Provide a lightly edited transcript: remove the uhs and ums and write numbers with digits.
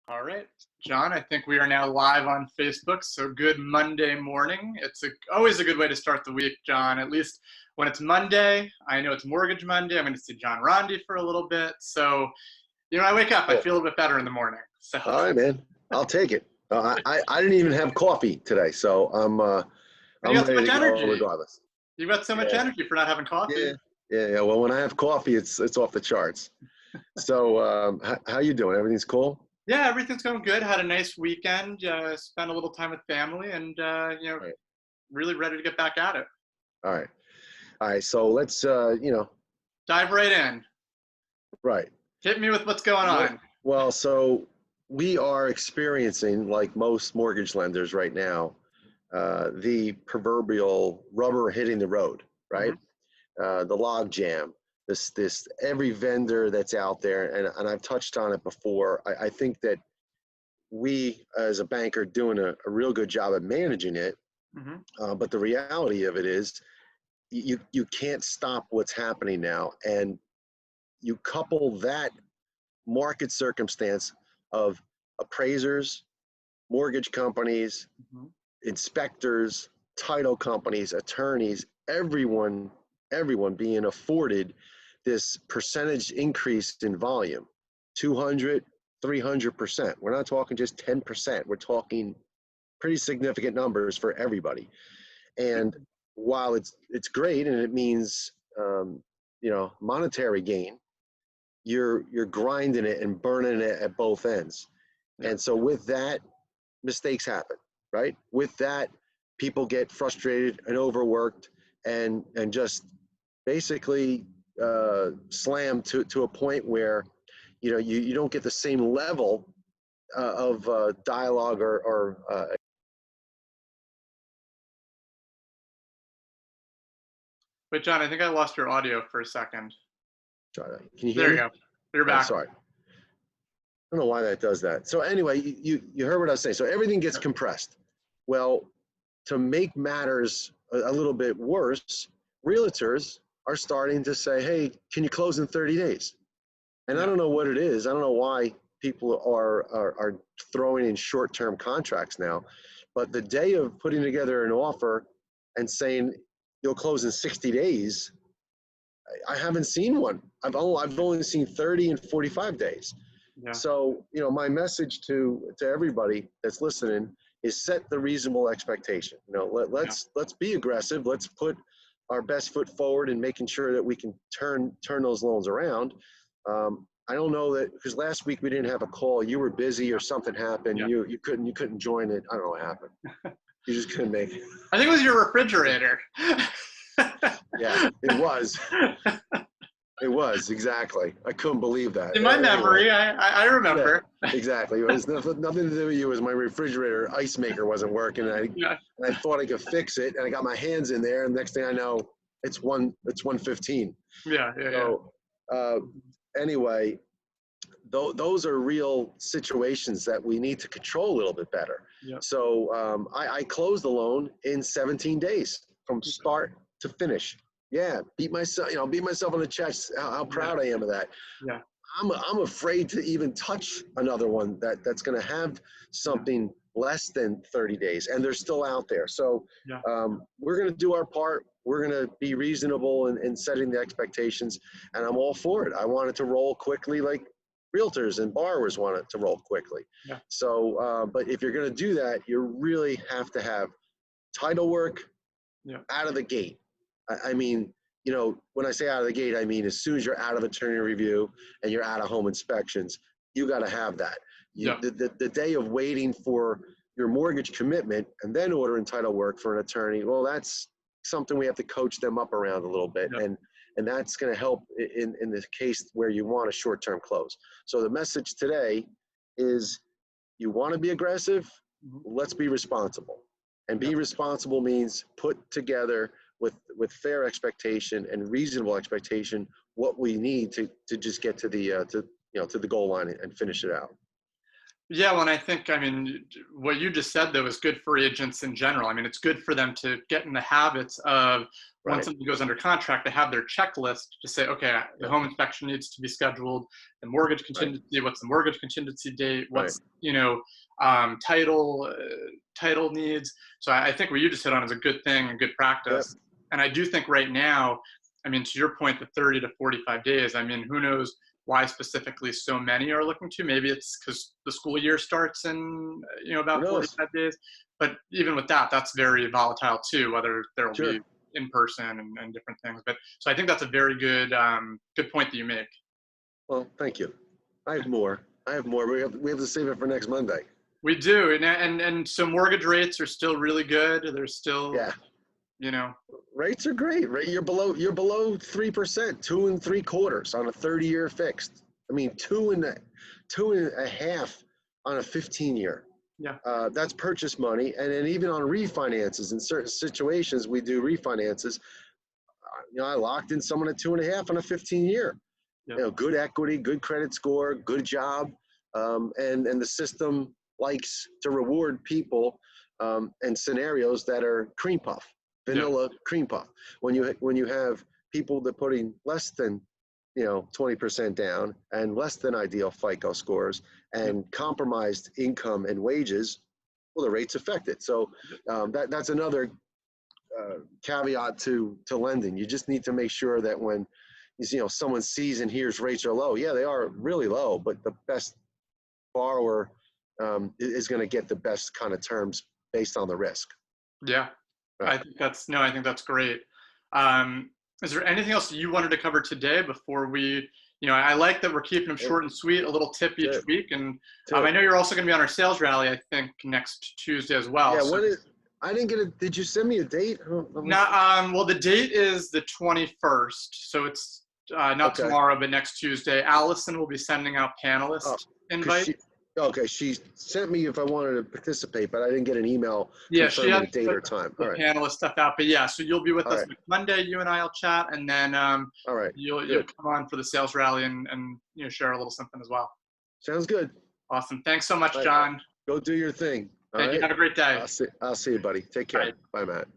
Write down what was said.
All right, John, I think we are now live on Facebook, so good Monday morning. It's always a good way to start the week, John. At least when it's Monday, I know it's Mortgage Monday. I'm going to see John Rondi for a little bit. So, I wake up, I Cool. feel a bit better in the morning. So, All right, man. I'll take it. I didn't even have coffee today, so but you I'm got so ready much to go energy. regardless. You've got so much Yeah, energy for not having coffee. yeah, yeah. Well, when I have coffee, it's off the charts. So, how you doing? Everything's cool? Yeah, everything's going good. Had a nice weekend. Spent a little time with family, and All right, really ready to get back at it. all right, all right. So let's, Dive right in. right. Hit me with what's going Well, on. so we are experiencing, like most mortgage lenders right now, the proverbial rubber hitting the road, right? Hmm. The log jam, this every vendor that's out there, and I've touched on it before. I think that we as a bank are doing a real good job at managing it, Hmm. but the reality of it is you can't stop what's happening now, and you couple that market circumstance of appraisers, mortgage companies, Hmm. inspectors, title companies, attorneys, everyone being afforded this percentage increase in volume, 200, 300%. We're not talking just 10%. We're talking pretty significant numbers for everybody. And while it's great and it means monetary gain, you're grinding it and burning it at both ends. Yeah. And so with that, mistakes happen, right? With that, people get frustrated and overworked and just basically slammed to a point where you don't get the same level of dialogue or Wait, John, I think I lost your audio for a second. can you hear There you me? go. You're Oh, back. sorry. I don't know why that does that. So anyway, you heard what I was saying. So everything gets compressed. Well, to make matters a little bit worse, realtors are starting to say, hey, can you close in 30 days? And I Yeah. don't know what it is. I don't know why people are throwing in short-term contracts now. But the day of putting together an offer and saying you'll close in 60 days, I haven't seen one. I've only seen 30 and 45 days. Yeah. So, my message to everybody that's listening is set the reasonable expectation. Yeah. Let's be aggressive. Let's put our best foot forward in making sure that we can turn those loans around. I don't know that because last week we didn't have a call. You were busy or something happened. Yeah. You couldn't join it. I don't know what happened. You just couldn't make it. I think it was your refrigerator. Yeah, it was. It was exactly. I couldn't believe that. In my Anyway. memory, I Yeah, remember. exactly. It was nothing to do with you. It was my refrigerator ice maker wasn't working. Yeah. And I thought I could fix it, and I got my hands in there, and next thing I know, it's 1:15. Yeah. Yeah. Yeah. So anyway, those are real situations that we need to control a little bit better. Yeah. So I closed the loan in 17 days from start to finish. Yeah, beat myself on the chest. How proud I am of that. Yeah. I'm afraid to even touch another one that's going to have something less than 30 days, and they're still out there. So Yeah. we're going to do our part. We're going to be reasonable in setting the expectations, and I'm all for it. I want it to roll quickly like realtors and borrowers want it to roll quickly. Yeah. So, but if you're going to do that, you really have to have title work out of the gate. I mean, when I say out of the gate, I mean as soon as you're out of attorney review and you're out of home inspections, you got to have that. Yeah. The day of waiting for your mortgage commitment and then ordering title work for an attorney, well, that's something we have to coach them up around a little bit. Yeah. And that's going to help in the case where you want a short-term close. So the message today is you want to be aggressive, let's be responsible. And be responsible means put together with fair expectation and reasonable expectation what we need to just get to the to the goal line and finish it out. Yeah, well, and I think, I mean, what you just said though is good for agents in general. I mean, it's good for them to get in the habits of once Right. something goes under contract, they have their checklist to say, okay, the Yeah. home inspection needs to be scheduled, the mortgage Right. contingency, what's the mortgage contingency date, Right. what's, title needs. So I think what you just hit on is a good thing and good Yep. practice. And I do think right now, I mean, to your point, the 30 to 45 days, I mean, who knows why specifically so many are looking to. Maybe it's because the school year starts in Who about knows? 45 days. But even with that, that's very volatile too. Whether there will be Sure. in person and different things. But so I think that's a very good point that you make. Well, thank you. I have more. I have more. We have to save it for next Monday. We do, and so mortgage rates are still really good. They're still Yeah. you know Rates are great. Right. You're below 3%, 2 3/4 on a 30-year fixed. I mean, two and a half on a 15-year. yeah That's purchase money, and then even on refinances, in certain situations, we do refinances. I locked in someone at 2.5 on a 15-year. yeah Good equity, good credit score, good job, and the system likes to reward people and scenarios that are cream puff, yeah vanilla cream puff. When you have people that putting less than 20% down and less than ideal FICO scores yeah and compromised income and wages, well, the rates affect it. So that's another caveat to lending. You just need to make sure that when someone sees and hears rates are low, yeah, they are really low, but the best borrower is going to get the best kind of terms based on the risk. yeah. Right. I think that's great. Um, is there anything else you wanted to cover today before we? I like that we're keeping them That's short and sweet, a little tip each it. week, and That's I it. know you're also going to be on our sales rally. I think next Tuesday as well. Yeah. So I didn't get it. Did you send me a date? Oh, let me not see. well, the date is the 21st, so it's not Okay. tomorrow, but next Tuesday. Allison will be sending out Oh, panelist because invites. she sent me if I wanted to participate, but I didn't get an email Yeah, she confirming has a date or time. the All right. panelist stuff out, but yeah, so you'll be with All us right. next Monday. You and I'll chat, and then All right. you'll Good. come on for the sales rally and share a little something as well. Sounds good. Awesome. Thanks so much, All right. John. Go do your thing. All Thank you. right. Have a great day. I'll see you, buddy. Take care. Bye. Bye, Matt.